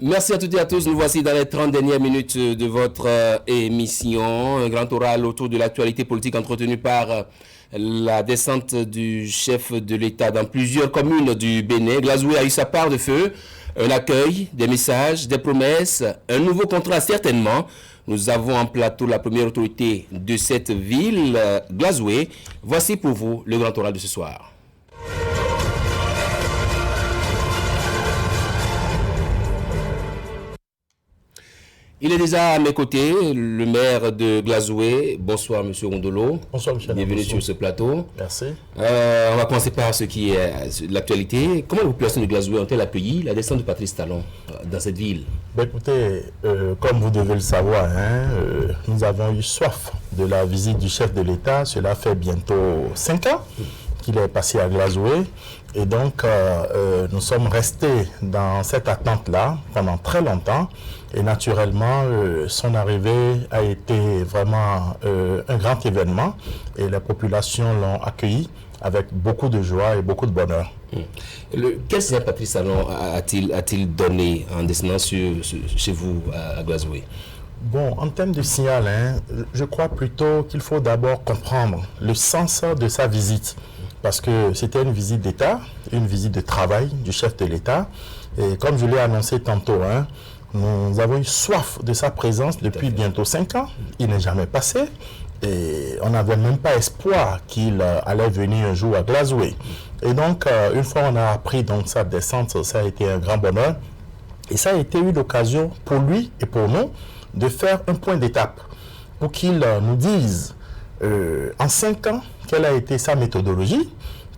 Merci à toutes et à tous. Nous voici dans les 30 dernières minutes de votre émission. Un grand oral autour de l'actualité politique entretenu par la descente du chef de l'État dans plusieurs communes du Bénin. Glazoué a eu sa part de feu. Un accueil, des messages, des promesses, un nouveau contrat certainement. Nous avons en plateau la première autorité de cette ville, Glazoué. Voici pour vous le grand oral de ce soir. Il est déjà à mes côtés, le maire de Glazoué. Bonsoir, monsieur Rondolo. Bonsoir, monsieur. Bienvenue sur ce plateau. Merci. On va commencer par ce qui est l'actualité. Comment les populations de Glazoué ont-elles accueilli la descente de Patrice Talon dans cette ville? Écoutez, comme vous devez le savoir, nous avons eu soif de la visite du chef de l'État. Cela fait bientôt 5 ans qu'il est passé à Glazoué. Et donc, nous sommes restés dans cette attente-là pendant très longtemps. Et naturellement, son arrivée a été vraiment un grand événement. Et la population l'ont accueilli avec beaucoup de joie et beaucoup de bonheur. Quel signal Patrice Talon a-t-il donné en descendant chez vous à Glazoué? Bon, en termes de signal, je crois plutôt qu'il faut d'abord comprendre le sens de sa visite. Parce que c'était une visite d'État, une visite de travail du chef de l'État. Et comme je l'ai annoncé tantôt, nous avons eu soif de sa présence depuis bientôt 5 ans. Il n'est jamais passé. Et on n'avait même pas espoir qu'il allait venir un jour à Glazoué. Et donc, une fois on a appris donc, sa descente, ça a été un grand bonheur. Et ça a été une occasion pour lui et pour nous de faire un point d'étape pour qu'il nous dise en 5 ans quelle a été sa méthodologie,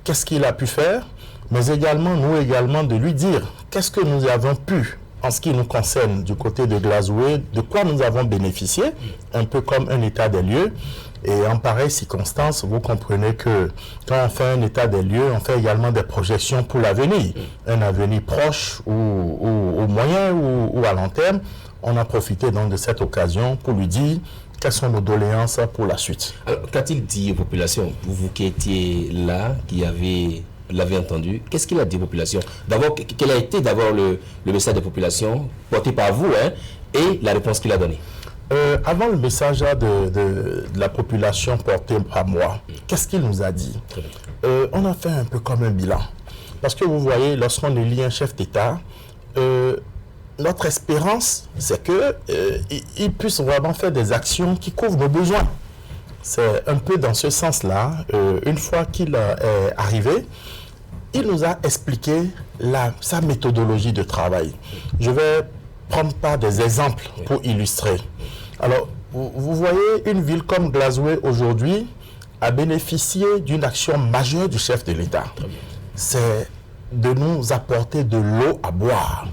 qu'est-ce qu'il a pu faire, mais également, nous également, de lui dire qu'est-ce que nous avons pu, en ce qui nous concerne du côté de Glazoué, de quoi nous avons bénéficié, un peu comme un état des lieux. Et en pareille circonstance, vous comprenez que quand on fait un état des lieux, on fait également des projections pour l'avenir, un avenir proche ou au moyen ou à long terme. On a profité donc de cette occasion pour lui dire quelles sont nos doléances pour la suite. Alors, qu'a-t-il dit aux populations? Vous qui étiez là, qui l'avez entendu, qu'est-ce qu'il a dit aux populations? D'abord, quel a été d'abord le message des populations porté par vous et la réponse qu'il a donnée? Avant le message de la population porté par moi, qu'est-ce qu'il nous a dit? On a fait un peu comme un bilan. Parce que vous voyez, lorsqu'on élit un chef d'État, notre espérance, c'est qu'il puisse vraiment faire des actions qui couvrent nos besoins. C'est un peu dans ce sens-là. Une fois qu'il est arrivé, il nous a expliqué sa méthodologie de travail. Je vais prendre pas des exemples pour illustrer. Alors, vous voyez, une ville comme Glazoué aujourd'hui a bénéficié d'une action majeure du chef de l'État. C'est de nous apporter de l'eau à boire.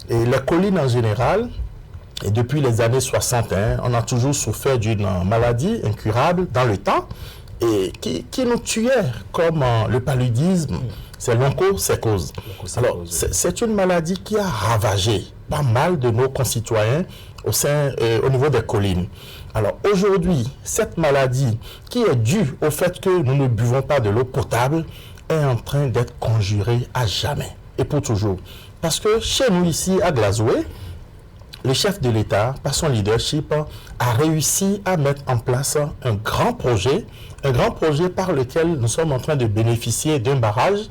Et les collines en général, et depuis les années 60, on a toujours souffert d'une maladie incurable dans le temps et qui nous tuait, comme le paludisme, c'est l'onchocercose. Alors, c'est une maladie qui a ravagé pas mal de nos concitoyens au niveau des collines. Alors aujourd'hui, cette maladie qui est due au fait que nous ne buvons pas de l'eau potable est en train d'être conjurée à jamais et pour toujours. Parce que chez nous ici à Glazoué, le chef de l'État, par son leadership, a réussi à mettre en place un grand projet par lequel nous sommes en train de bénéficier d'un barrage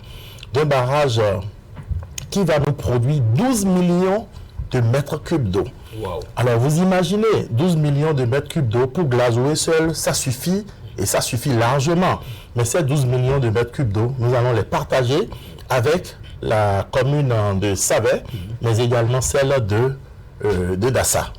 qui va nous produire 12 millions de mètres cubes d'eau. Wow. Alors vous imaginez, 12 millions de mètres cubes d'eau pour Glazoué seul, ça suffit et ça suffit largement. Mais ces 12 millions de mètres cubes d'eau, nous allons les partager avec la commune de Savet, mais également celle de Dassa.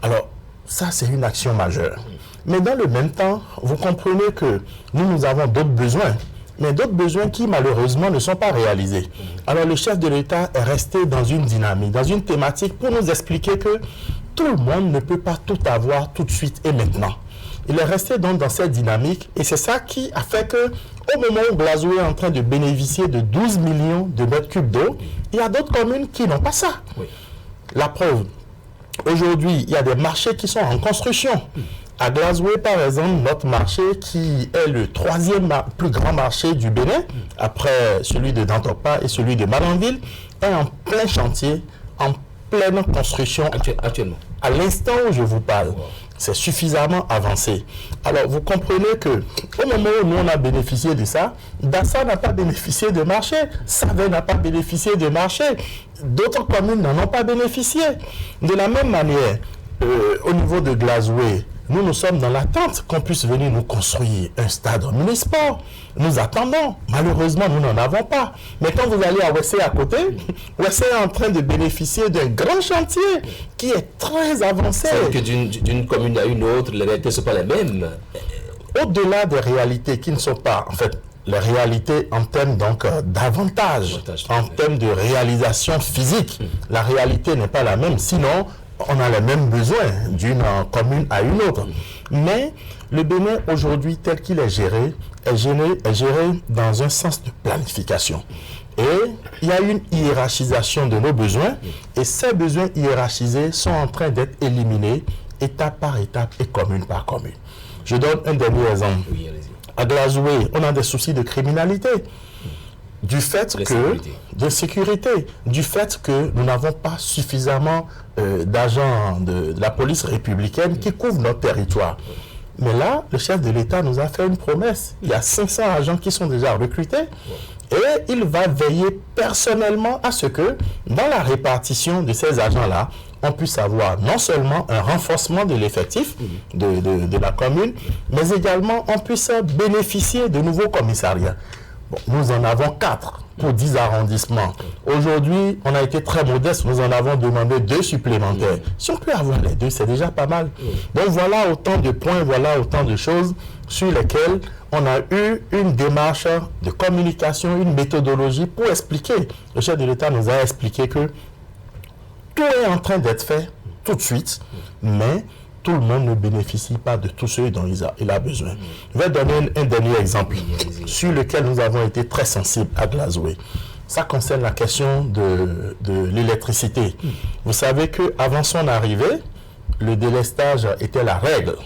Alors, ça, c'est une action majeure. Mais dans le même temps, vous comprenez que nous avons d'autres besoins, mais d'autres besoins qui, malheureusement, ne sont pas réalisés. Alors, le chef de l'État est resté dans une dynamique, dans une thématique pour nous expliquer que tout le monde ne peut pas tout avoir tout de suite et maintenant. Il est resté donc dans cette dynamique et c'est ça qui a fait que au moment où Glazoué est en train de bénéficier de 12 millions de mètres cubes d'eau, il y a d'autres communes qui n'ont pas ça. Oui. La preuve, aujourd'hui, il y a des marchés qui sont en construction. À Glazoué, par exemple, notre marché, qui est le 3e plus grand marché du Bénin, après celui de Dantopa et celui de Malanville, est en plein chantier, en pleine construction actuellement. À l'instant où je vous parle. C'est suffisamment avancé. Alors, vous comprenez que au moment où nous, on a bénéficié de ça, Dassa n'a pas bénéficié de marché, Savé n'a pas bénéficié de marché, d'autres communes n'en ont pas bénéficié. De la même manière, au niveau de Glazoué, nous sommes dans l'attente qu'on puisse venir nous construire un stade municipal. Nous attendons. Malheureusement, nous n'en avons pas. Mais quand vous allez à Wessé à côté, Wessé est en train de bénéficier d'un grand chantier qui est très avancé. C'est que d'une commune à une autre, les réalités ne sont pas les mêmes. Au-delà des réalités qui ne sont pas, en fait, les réalités en termes donc d'avantages, en termes de réalisation physique, la réalité n'est pas la même. Sinon, on a les mêmes besoins d'une commune à une autre. Mais le Bénin, aujourd'hui, tel qu'il est géré dans un sens de planification. Et il y a une hiérarchisation de nos besoins, et ces besoins hiérarchisés sont en train d'être éliminés étape par étape et commune par commune. Je donne un dernier exemple. Oui, allez-y. À Glazoué, on a des soucis de criminalité. Du fait de sécurité, du fait que nous n'avons pas suffisamment d'agents de la police républicaine qui couvrent notre territoire. Mais là, le chef de l'État nous a fait une promesse. Il y a 500 agents qui sont déjà recrutés et il va veiller personnellement à ce que, dans la répartition de ces agents-là, on puisse avoir non seulement un renforcement de l'effectif de la commune, mais également on puisse bénéficier de nouveaux commissariats. Bon, nous en avons 4 pour 10 arrondissements. Aujourd'hui, on a été très modeste. Nous en avons demandé 2 supplémentaires. Si on peut avoir les 2, c'est déjà pas mal. Donc voilà autant de points, voilà autant de choses sur lesquelles on a eu une démarche de communication, une méthodologie pour expliquer. Le chef de l'État nous a expliqué que tout est en train d'être fait tout de suite, mais tout le monde ne bénéficie pas de tout ce dont il a besoin. Je vais donner un dernier exemple sur lequel nous avons été très sensibles à Glazoué. Ça concerne la question de l'électricité. Vous savez qu'avant son arrivée, le délestage était la règle.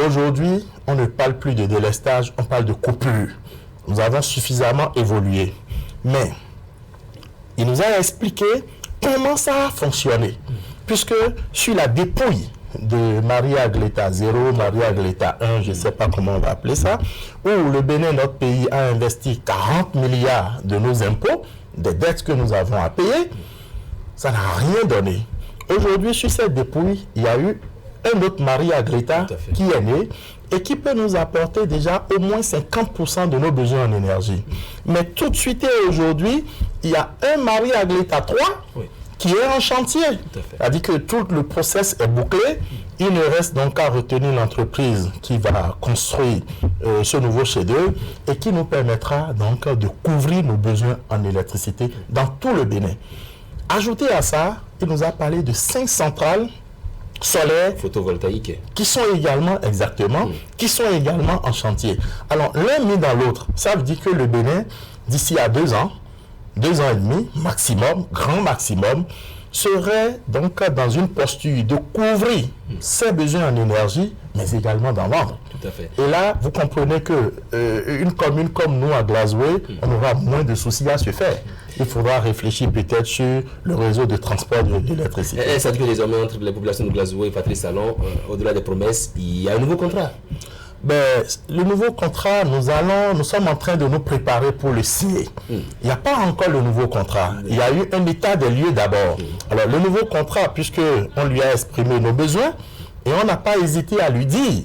Aujourd'hui, on ne parle plus de délestage, on parle de coupure. Nous avons suffisamment évolué. Mais il nous a expliqué comment ça a fonctionné. Puisque sur la dépouille de Maria Agleta 0, Maria Agleta 1, je ne sais pas comment on va appeler ça, où le Bénin, notre pays, a investi 40 milliards de nos impôts, des dettes que nous avons à payer, ça n'a rien donné. Aujourd'hui, sur cette dépouille, il y a eu un autre Maria Agleta qui est né et qui peut nous apporter déjà au moins 50% de nos besoins en énergie. Mais tout de suite et aujourd'hui, il y a un Maria Agleta 3 qui est en chantier. C'est-à-dire que tout le process est bouclé. Il ne reste donc qu'à retenir l'entreprise qui va construire ce nouveau chef d'œuvre et qui nous permettra donc de couvrir nos besoins en électricité dans tout le Bénin. Ajouté à ça, il nous a parlé de 5 centrales solaires photovoltaïques qui sont également, qui sont également en chantier. Alors, l'un mis dans l'autre, ça veut dire que le Bénin, d'ici à 2 ans, 2 ans et demi, maximum, grand maximum, serait donc dans une posture de couvrir ses besoins en énergie, mais également d'en vendre. Tout à fait. Et là, vous comprenez que une commune comme nous à Glazoué, on aura moins de soucis à se faire. Il faudra réfléchir peut-être sur le réseau de transport de l'électricité. Et ça veut dire que désormais, entre les populations de Glazoué et Patrice Talon, au-delà des promesses, il y a un nouveau contrat. Le nouveau contrat, nous sommes en train de nous préparer pour le signer. Il n'y a pas encore le nouveau contrat. Il y a eu un état des lieux d'abord. Alors, le nouveau contrat, puisqu'on lui a exprimé nos besoins, et on n'a pas hésité à lui dire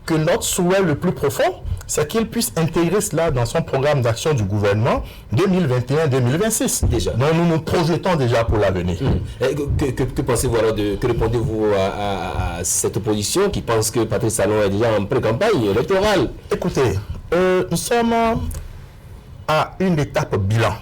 que notre souhait le plus profond, c'est qu'il puisse intégrer cela dans son programme d'action du gouvernement 2021-2026. Déjà. Donc nous nous projetons déjà pour l'avenir. Que pensez-vous alors que répondez-vous à cette opposition qui pense que Patrice Talon est déjà en pré-campagne électorale? Écoutez, nous sommes à une étape bilan.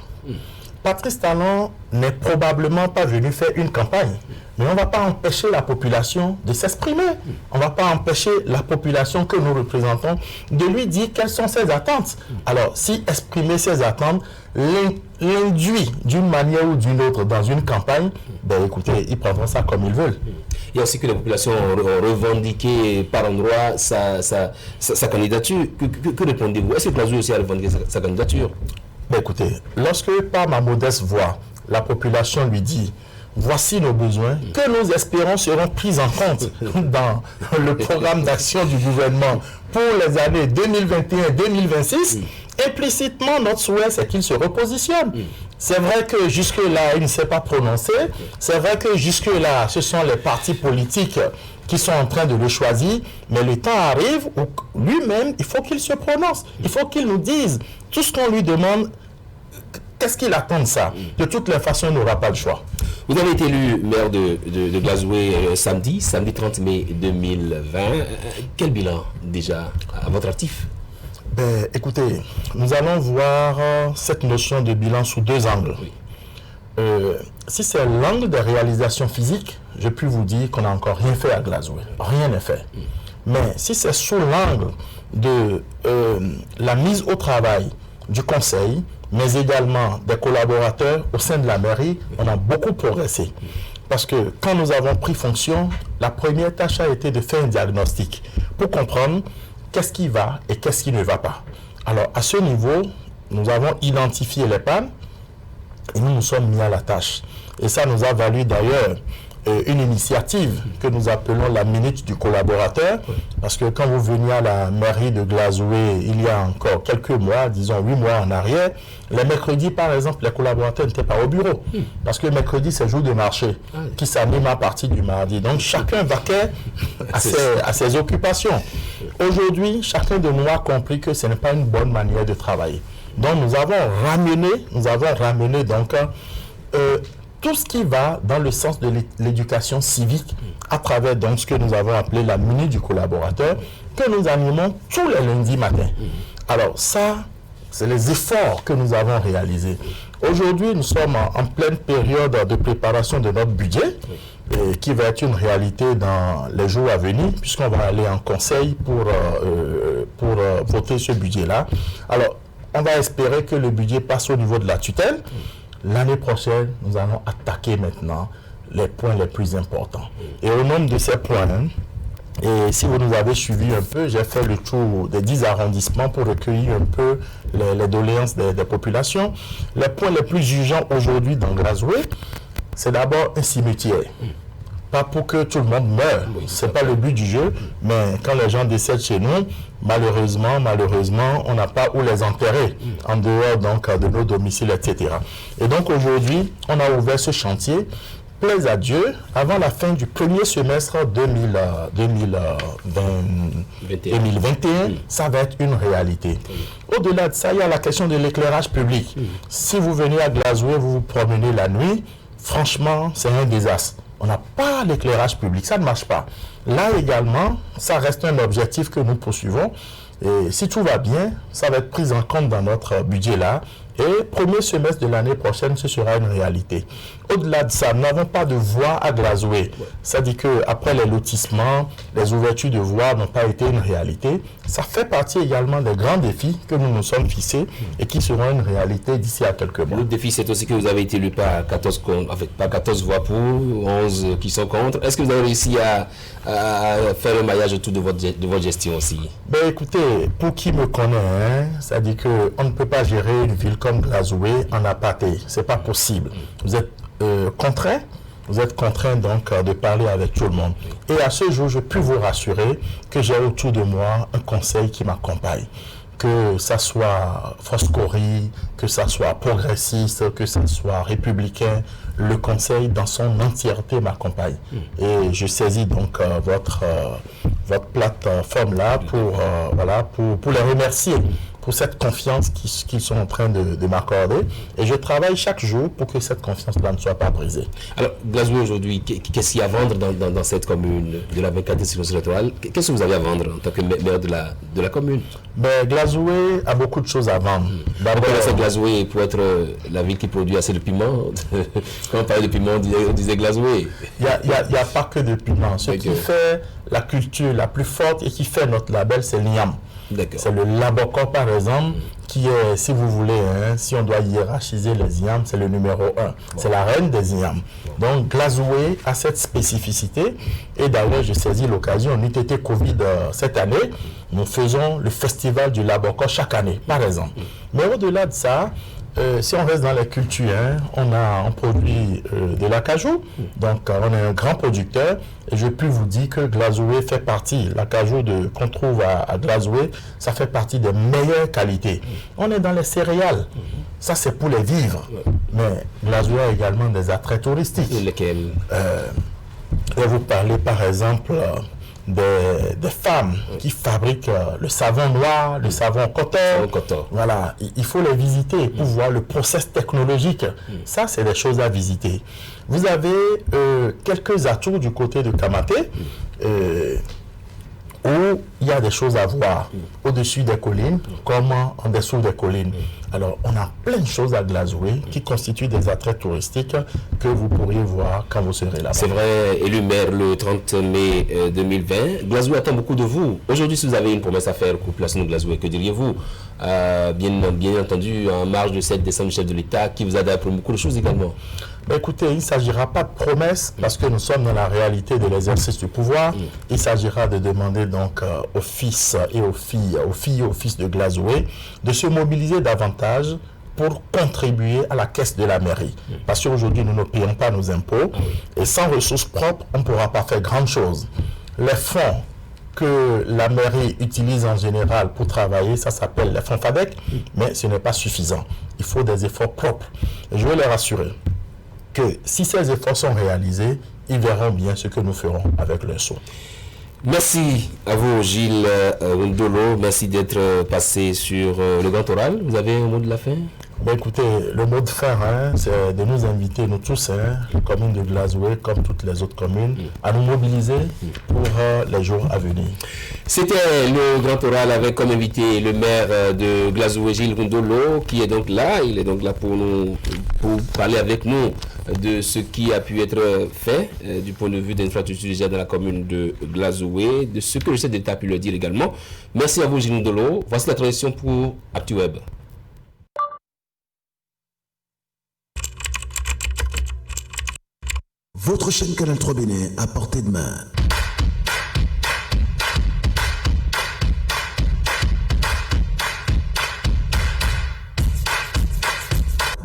Patrice Talon n'est probablement pas venu faire une campagne. Mais on ne va pas empêcher la population de s'exprimer. On ne va pas empêcher la population que nous représentons de lui dire quelles sont ses attentes. Alors, si exprimer ses attentes l'induit d'une manière ou d'une autre dans une campagne, écoutez, ils prendront ça comme ils veulent. Il y a aussi que les populations ont revendiqué par endroit sa candidature. Que répondez-vous? Est-ce que Glazoué aussi a revendiqué sa candidature? Écoutez, lorsque par ma modeste voix, la population lui dit voici nos besoins, que nous espérons seront pris en compte dans le programme d'action du gouvernement pour les années 2021-2026. Implicitement, notre souhait, c'est qu'il se repositionne. C'est vrai que jusque-là, il ne s'est pas prononcé. C'est vrai que jusque-là, ce sont les partis politiques qui sont en train de le choisir. Mais le temps arrive où lui-même, il faut qu'il se prononce. Il faut qu'il nous dise tout ce qu'on lui demande. Qu'est-ce qu'il attend de ça? De toutes les façons, il n'aura pas le choix. Vous avez été élu maire de Glazoué samedi 30 mai 2020. Quel bilan déjà à votre actif? Ben, écoutez, nous allons voir cette notion de bilan sous deux angles. Oui. Si c'est l'angle de réalisation physique, je puis vous dire qu'on n'a encore rien fait à Glazoué. Rien n'est fait. Mais si c'est sous l'angle de la mise au travail du conseil, mais également des collaborateurs au sein de la mairie, on a beaucoup progressé. Parce que quand nous avons pris fonction, la première tâche a été de faire un diagnostic pour comprendre qu'est-ce qui va et qu'est-ce qui ne va pas. Alors, à ce niveau, nous avons identifié les pannes et nous nous sommes mis à la tâche. Et ça nous a valu d'ailleurs une initiative que nous appelons la minute du collaborateur, parce que quand vous veniez à la mairie de Glazoué il y a encore quelques mois, disons 8 mois en arrière, les mercredis par exemple, les collaborateurs n'étaient pas au bureau, parce que mercredi c'est jour de marché qui s'anime à partir du mardi. Donc chacun vaquait à ses occupations. Aujourd'hui, chacun de nous a compris que ce n'est pas une bonne manière de travailler. Donc nous avons ramené donc tout ce qui va dans le sens de l'éducation civique à travers donc ce que nous avons appelé la minute du collaborateur, que nous animons tous les lundis matins. Alors ça, c'est les efforts que nous avons réalisés. Aujourd'hui, nous sommes en pleine période de préparation de notre budget, qui va être une réalité dans les jours à venir, puisqu'on va aller en conseil pour voter ce budget-là. Alors, on va espérer que le budget passe au niveau de la tutelle. L'année prochaine, nous allons attaquer maintenant les points les plus importants. Et au nombre de ces points, et si vous nous avez suivi un peu, j'ai fait le tour des 10 arrondissements pour recueillir un peu les doléances des populations. Les points les plus urgents aujourd'hui dans Glazoué, c'est d'abord un cimetière. Pas pour que tout le monde meure, ce n'est pas le but du jeu, mais quand les gens décèdent chez nous, malheureusement, on n'a pas où les enterrer, en dehors donc de nos domiciles, etc. Et donc aujourd'hui, on a ouvert ce chantier, plaise à Dieu, avant la fin du premier semestre 2021, ça va être une réalité. Au-delà de ça, il y a la question de l'éclairage public. Si vous venez à Glazoué, vous vous promenez la nuit, franchement, c'est un désastre. On n'a pas l'éclairage public, ça ne marche pas. Là également, ça reste un objectif que nous poursuivons. Et si tout va bien, ça va être pris en compte dans notre budget là. Et premier semestre de l'année prochaine, ce sera une réalité. Au-delà de ça, nous n'avons pas de voies à Glazoué. Ça dit qu'après les lotissements, les ouvertures de voies n'ont pas été une réalité. Ça fait partie également des grands défis que nous nous sommes fixés et qui seront une réalité d'ici à quelques mois. L'autre défi, c'est aussi que vous avez été élu par 14 voix pour, 11 qui sont contre. Est-ce que vous avez réussi à faire le maillage autour de votre gestion aussi? Ben écoutez, pour qui me connaît, ça dit qu'on ne peut pas gérer une ville comme Glazoué en aparté. Ce n'est pas possible. Vous êtes contraint donc de parler avec tout le monde. Et à ce jour, je peux vous rassurer que j'ai autour de moi un conseil qui m'accompagne. Que ça soit Foscori, que ça soit progressiste, que ça soit républicain, le conseil dans son entièreté m'accompagne. Et je saisis donc votre plateforme là pour les remercier pour cette confiance qu'ils sont en train de m'accorder. Et je travaille chaque jour pour que cette confiance-là ne soit pas brisée. Alors, Glazoué aujourd'hui, qu'est-ce qu'il y a à vendre dans cette commune de la 24e circonscription électorale? Qu'est-ce que vous avez à vendre en tant que maire de la commune? Ben, Glazoué a beaucoup de choses à vendre. D'abord, c'est Glazoué pour être la ville qui produit assez de piment. Quand on parlait de piment, on disait Glazoué. Il n'y a pas que de piment. Ce qui fait la culture la plus forte et qui fait notre label, c'est l'igname. C'est le Labocor, par exemple, qui est, si vous voulez, si on doit hiérarchiser les ignames, c'est le numéro 1. C'est la reine des ignames. Donc, Glazoué a cette spécificité. Et d'ailleurs, je saisis l'occasion, en UTT Covid cette année, nous faisons le festival du Labocor chaque année, par exemple. Mais au-delà de ça, Si on reste dans la culture, hein, on produit de l'acajou, donc on est un grand producteur, et je peux vous dire que Glazoué fait partie, l'acajou qu'on trouve à Glazoué, ça fait partie des meilleures qualités. On est dans les céréales, ça c'est pour les vivres, mais Glazoué a également des attraits touristiques. Et lesquels? Je vais vous parler par exemple des femmes qui fabriquent le savon noir, le savon coton. Voilà, il faut les visiter pour voir le process technologique. Ça, c'est des choses à visiter. Vous avez quelques atouts du côté de Kamaté où il y a des choses à voir au-dessus des collines comme en dessous des collines. Alors, on a plein de choses à Glazoué qui constituent des attraits touristiques que vous pourriez voir quand vous serez là-bas. C'est vrai, élu maire le 30 mai 2020. Glazoué attend beaucoup de vous. Aujourd'hui, si vous avez une promesse à faire pour Population de Glazoué, que diriez-vous? Bien entendu, en marge de cette descente du chef de l'État qui vous a d'ailleurs pour beaucoup de choses également. Ben écoutez, il ne s'agira pas de promesses parce que nous sommes dans la réalité de l'exercice du pouvoir. Il s'agira de demander donc aux fils et aux filles et aux fils de Glazoué de se mobiliser davantage pour contribuer à la caisse de la mairie. Parce qu'aujourd'hui, nous ne payons pas nos impôts et sans ressources propres, on ne pourra pas faire grand chose. Les fonds que la mairie utilise en général pour travailler, ça s'appelle les fonds FADEC, mais ce n'est pas suffisant. Il faut des efforts propres. Et je veux les rassurer que si ces efforts sont réalisés, ils verront bien ce que nous ferons avec leur saut. Merci à vous, Gilles Ndolo. Merci d'être passé sur le Grand Oral. Vous avez un mot de la fin? Ben écoutez, le mot de fin, c'est de nous inviter, nous tous, la commune de Glazoué, comme toutes les autres communes, à nous mobiliser pour les jours à venir. C'était le Grand Oral avec comme invité le maire de Glazoué, Gilles Ndolo, qui est donc là. Il est donc là pour parler avec nous de ce qui a pu être fait du point de vue des infrastructures déjà dans la commune de Glazoué, de ce que le chef d'État a pu le dire également. Merci à vous, Gilles Ndolo. Voici la transition pour ActuWeb. Votre chaîne Canal 3 Bénin à portée de main.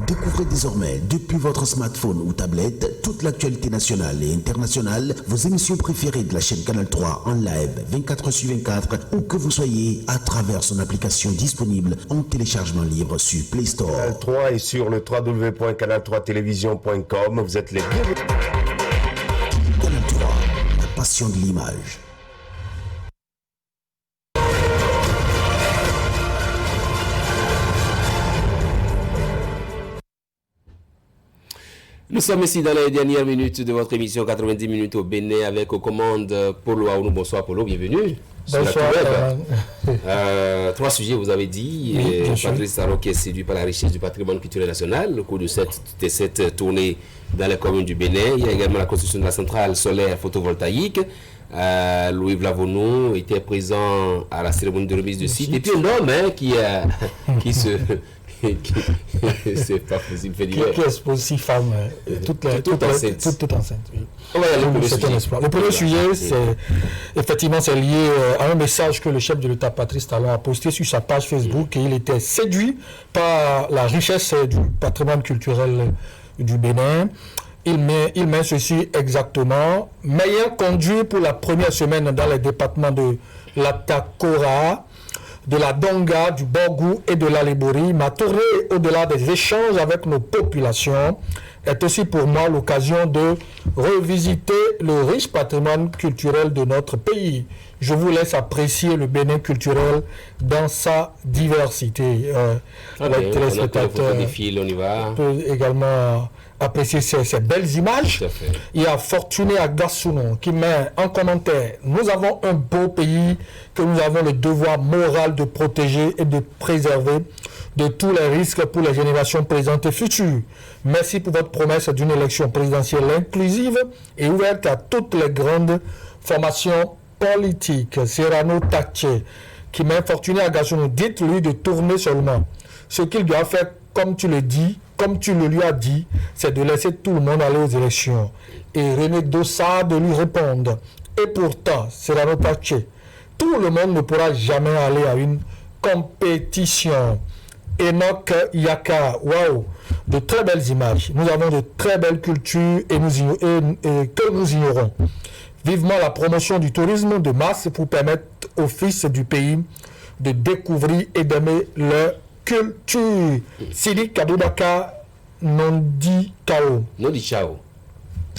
Découvrez désormais depuis votre smartphone ou tablette toute l'actualité nationale et internationale, vos émissions préférées de la chaîne Canal 3 en live 24/24, où que vous soyez à travers son application disponible en téléchargement libre sur Play Store. Canal 3 est sur le www.canal3television.com. Vous êtes les bienvenus. Canal 3, la passion de l'image. Nous sommes ici dans les dernières minutes de votre émission 90 minutes au Bénin avec aux commandes Polo Aounou. Bonsoir Polo, bienvenue. Bonsoir. Trois sujets vous avez dit. Oui, Patrice Saro qui est séduit par la richesse du patrimoine culturel national au cours de cette tournée dans les communes du Bénin. Il y a également la construction de la centrale solaire photovoltaïque. Louis Vlavonou était présent à la cérémonie de remise de site. Et puis un homme qui se... c'est pas possible. Qui expose 6 femmes, toutes enceintes. Oui. C'est un espoir. Le premier sujet, c'est lié à un message que le chef de l'État, Patrice Talon, a posté sur sa page Facebook, et il était séduit par la richesse du patrimoine culturel du Bénin. Il met ceci exactement. Meilleur conduit pour la première semaine dans les départements de l'Atakora, de la Donga, du Borgou et de l'Alébori. Ma tournée au-delà des échanges avec nos populations est aussi pour moi l'occasion de revisiter le riche patrimoine culturel de notre pays. Je vous laisse apprécier le Bénin culturel dans sa diversité. On peut également apprécier ces belles images. Il y a Fortuné Agassounon qui met en commentaire: nous avons un beau pays que nous avons le devoir moral de protéger et de préserver de tous les risques pour les générations présentes et futures. Merci pour votre promesse d'une élection présidentielle inclusive et ouverte à toutes les grandes formations politiques. Serrano Taché qui met Fortuné Agassounon: dites-lui de tourner seulement. Ce qu'il doit faire, comme tu le dis, comme tu le lui as dit, c'est de laisser tout le monde aller aux élections. Et René Dossa de lui répondre: et pourtant, Serrano Taché, tout le monde ne pourra jamais aller à une compétition. Enoch Yaka. Waouh, de très belles images. Nous avons de très belles cultures et que nous ignorons. Vivement la promotion du tourisme de masse pour permettre aux fils du pays de découvrir et d'aimer leur culture. Sidi Kadoudaka Nondi Kao. Nondi Chao.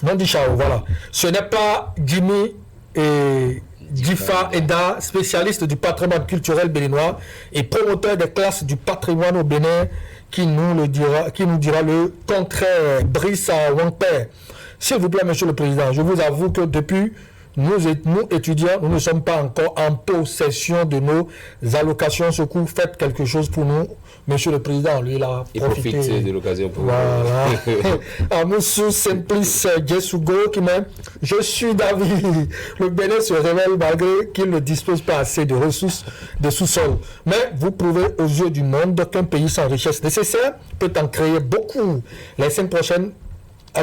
Nondi Chao, voilà. Ce n'est pas Jimmy et Difa Eda, spécialiste du patrimoine culturel béninois et promoteur des classes du patrimoine au Bénin, qui nous dira le contraire. Brice Wangpé. S'il vous plaît, Monsieur le Président, je vous avoue que depuis nous étudiants, nous ne sommes pas encore en possession de nos allocations secours. Faites quelque chose pour nous. Monsieur le Président, lui, il a profité. Il profite de l'occasion pour voilà. Amoussou Simplice Djesugo qui m'aime. Je suis d'avis. Le Bénin se révèle malgré qu'il ne dispose pas assez de ressources de sous-sol. Mais vous prouvez aux yeux du monde qu'un pays sans richesse nécessaire peut en créer beaucoup. Les 5 prochaines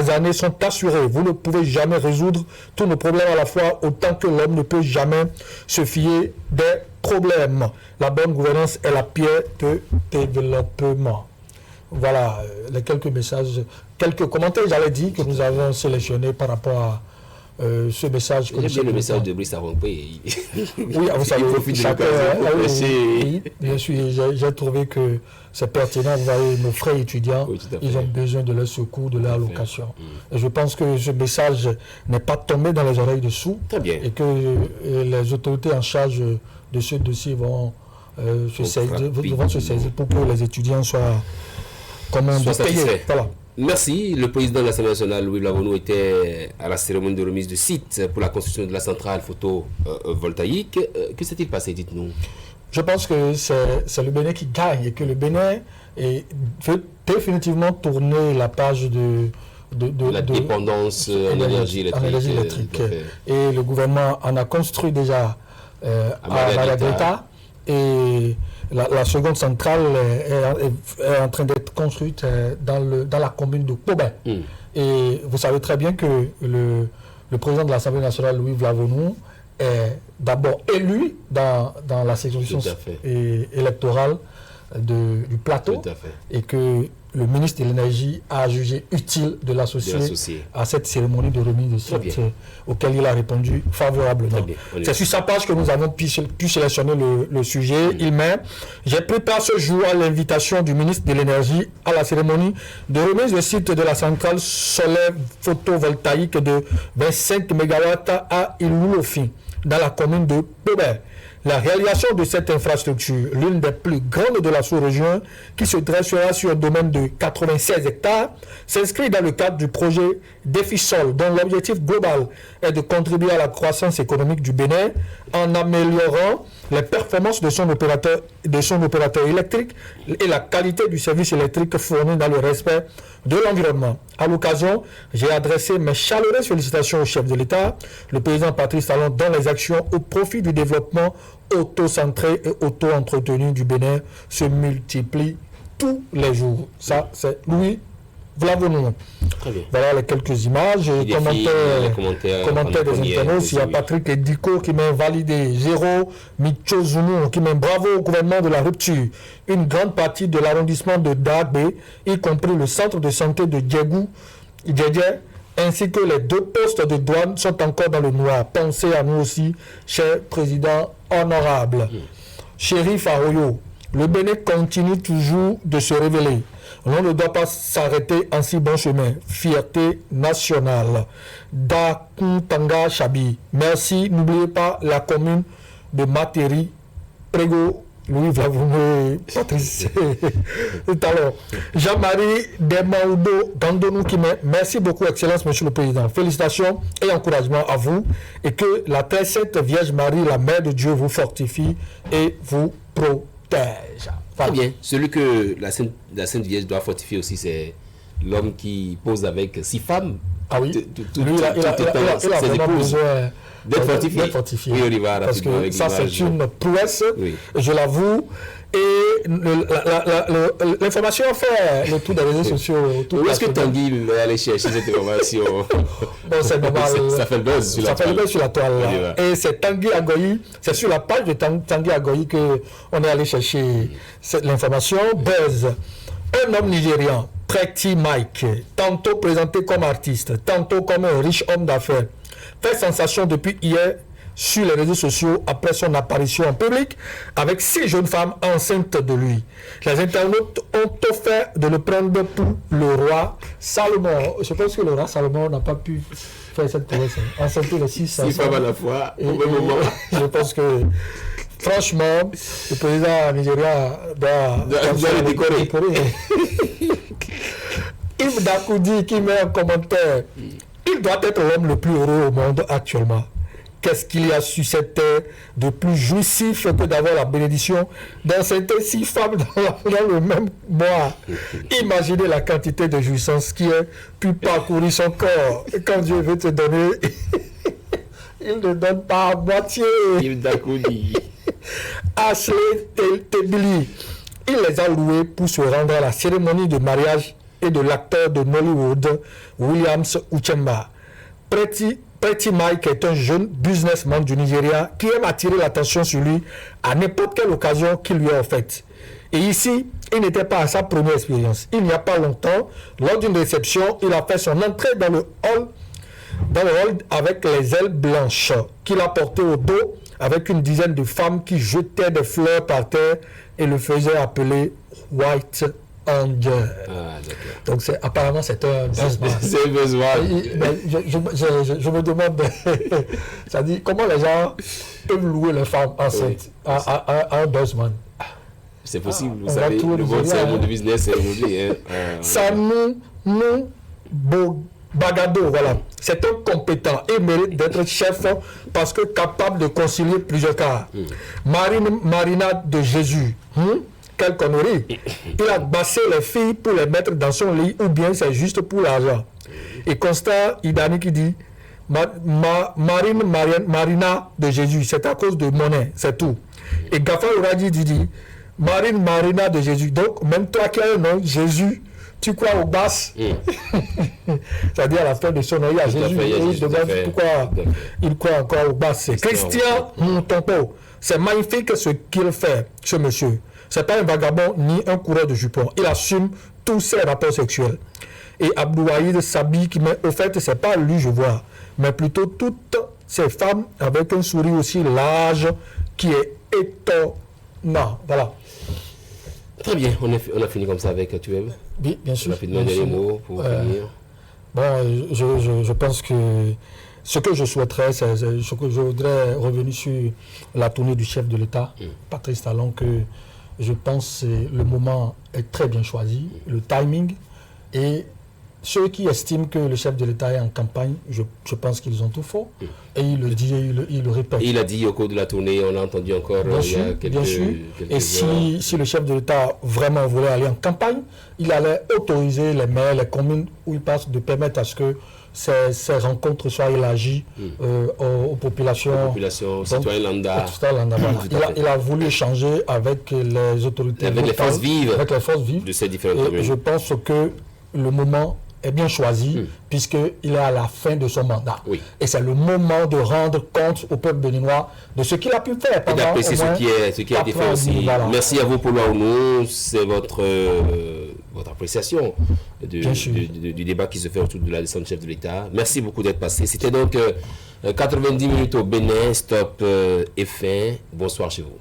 années sont assurées. Vous ne pouvez jamais résoudre tous nos problèmes à la fois, autant que l'homme ne peut jamais se fier des problèmes. La bonne gouvernance est la pierre de développement. Voilà les quelques messages, quelques commentaires, j'allais dire, que nous avons sélectionnés par rapport à ce message. J'aime bien le message de Brice Wangpé. Oui, vous savez, bien sûr, j'ai trouvé que c'est pertinent. Vous voyez, nos frères étudiants, ils ont besoin de leur secours, de leur allocation. Et je pense que ce message n'est pas tombé dans les oreilles de sourds. Très bien. Et que les autorités en charge de ce dossier vont se saisir pour que les étudiants soient satisfaits. Voilà. Merci. Le président de l'Assemblée nationale, Louis Lavonu, était à la cérémonie de remise de site pour la construction de la centrale photovoltaïque. Que s'est-il passé, dites-nous? Je pense que c'est le Bénin qui gagne et que le Bénin veut définitivement tourner la page de la dépendance en énergie électrique. Et le gouvernement en a construit déjà à Margarita. Et la seconde centrale est en train d'être construite dans la commune de Pobin. Et vous savez très bien que le président de l'Assemblée nationale, Louis Lavonu, est d'abord élu dans la circonscription électorale du plateau, et que le ministre de l'Énergie a jugé utile de l'associer à cette cérémonie de remise de site auquel il a répondu favorablement. C'est sur sa page que nous avons pu sélectionner le sujet. Il met « J'ai pris part ce jour à l'invitation du ministre de l'Énergie à la cérémonie de remise de site de la centrale solaire photovoltaïque de 25 MW à Iloulofi, dans la commune de Pobin. La réalisation de cette infrastructure, l'une des plus grandes de la sous-région, qui se dressera sur un domaine de 96 hectares, s'inscrit dans le cadre du projet Défisol, dont l'objectif global est de contribuer à la croissance économique du Bénin en améliorant les performances de son opérateur électrique et la qualité du service électrique fourni dans le respect de l'environnement. À l'occasion, j'ai adressé mes chaleureuses félicitations au chef de l'État, le président Patrice Talon, dont les actions au profit du développement auto-centré et auto-entretenu du Bénin se multiplient tous les jours. Ça, c'est Louis Lavonu. Voilà les quelques images et commentaires des internautes. Il y a Patrick Ediko qui m'a validé. Zéro Michozunu qui m'a bravo au gouvernement de la rupture. Une grande partie de l'arrondissement de Dagbe, y compris le centre de santé de Djegou, ainsi que les 2 postes de douane sont encore dans le noir. Pensez à nous aussi, cher président honorable. Chérif Arroyo, le Bénin continue toujours de se révéler. On ne doit pas s'arrêter en si bon chemin. Fierté nationale. Dakuntanga Chabi. Merci. N'oubliez pas la commune de Materi. Prego. Louis Lavonu, Patrice. Alors, Jean-Marie Demaoudo Dandonou qui met. Merci beaucoup, Excellence, Monsieur le Président. Félicitations et encouragement à vous. Et que la très sainte Vierge Marie, la Mère de Dieu, vous fortifie et vous protège. Très bien. Celui que la Sainte Vierge doit fortifier aussi, c'est l'homme qui pose avec 6 femmes. Ah oui. Lui, il a vraiment besoin d'être fortifié. Oui, on y va parce que ça, c'est une prouesse. Oui. Je l'avoue. Et l'information fait le tour des réseaux sociaux. Où est-ce que Tanguy va aller chercher cette information? Bon, c'est normal. Ça fait le buzz sur la toile. Ça fait le buzz sur la toile. Et c'est Tanguy Agoyi, c'est sur la page de Tanguy Agoyi qu'on est allé chercher l'information. Buzz. Un homme nigérian, Pretty Mike, tantôt présenté comme artiste, tantôt comme un riche homme d'affaires, fait sensation depuis hier sur les réseaux sociaux après son apparition en public avec 6 jeunes femmes enceintes de lui. Les internautes ont offert de le prendre pour le roi Salomon. Je pense que le roi Salomon n'a pas pu faire cette promesse. Enceinter les 6 femmes à la fois, au même moment. Je pense que, franchement, le président nigérien doit les décorer. Yves Dakoudi qui met un commentaire. Il doit être l'homme le plus heureux au monde actuellement. Qu'est-ce qu'il y a sur cette terre de plus jouissif que d'avoir la bénédiction d'enceinter 6 femmes dans le même mois? Imaginez la quantité de jouissance qui a pu parcourir son corps. Et quand Dieu veut te donner, il ne donne pas à moitié. Yves Dakoudi. Ashley Tebili, il les a loués pour se rendre à la cérémonie de mariage et de l'acteur de Nollywood, Williams Uchemba. Pretty Mike est un jeune businessman du Nigeria qui aime attirer l'attention sur lui à n'importe quelle occasion qui lui est offerte. Et ici, il n'était pas à sa première expérience. Il n'y a pas longtemps, lors d'une réception, il a fait son entrée dans le hall avec les ailes blanches qu'il a portées au dos avec une dizaine de femmes qui jetaient des fleurs par terre et le faisaient appeler White Angel. Donc apparemment c'est un buzzman. C'est un buzzman. Je me demande, ça dit comment les gens peuvent louer les femmes enceintes à un buzzman. C'est possible, vous savez, le monde c'est un monde de business aujourd'hui. Sanou Bagado, voilà. C'est un compétent et mérite d'être chef parce que capable de concilier plusieurs cas. Marina de Jésus. Quelle connerie. Il a bassé les filles pour les mettre dans son lit ou bien c'est juste pour l'argent. Et Constant Idani qui dit Marina de Jésus, c'est à cause de monnaie, c'est tout. Et Gafa Ouradi dit Marina de Jésus. Donc même toi qui as un nom, Jésus, tu crois au basses. C'est-à-dire à la fin de son nom, il y a Jésus. Il demande pourquoi il croit encore au basses. Christian Montompo, c'est magnifique ce qu'il fait, ce monsieur. C'est pas un vagabond ni un coureur de jupons. Il assume tous ses rapports sexuels. Et Abdouaïd Sabi qui met au fait, c'est pas lui je vois, mais plutôt toutes ces femmes avec un sourire aussi large qui est étonnant. Voilà. Très bien, on a fini comme ça avec Tueb. Oui, bien sûr. Rapidement, des mots pour finir. Bon, je pense que ce que je souhaiterais, c'est ce que je voudrais revenir sur la tournée du chef de l'État, Patrice Talon, que je pense que le moment est très bien choisi, le timing, et ceux qui estiment que le chef de l'État est en campagne, je pense qu'ils ont tout faux. Et il le dit, il le répète. Et il a dit au cours de la tournée, on l'a entendu encore bien sûr, il y a quelques, bien sûr. Quelques et si le chef de l'État vraiment voulait aller en campagne, il allait autoriser les maires, les communes où il passe, de permettre à ce que ces rencontres soient élargies aux populations. Aux citoyens lambda. Il a voulu échanger avec les autorités. Avec les forces vives. Avec les forces vives. De ces différentes communes. Je pense que le moment est bien choisi puisqu'il est à la fin de son mandat. Oui. Et c'est le moment de rendre compte au peuple béninois de ce qu'il a pu faire. Et d'apprécier ce qui a été fait aussi. Voilà. Merci à vous pour nous. C'est votre appréciation du débat qui se fait autour de la descente du chef de l'État. Merci beaucoup d'être passé. C'était donc 90 minutes au Bénin. Stop et fin. Bonsoir chez vous.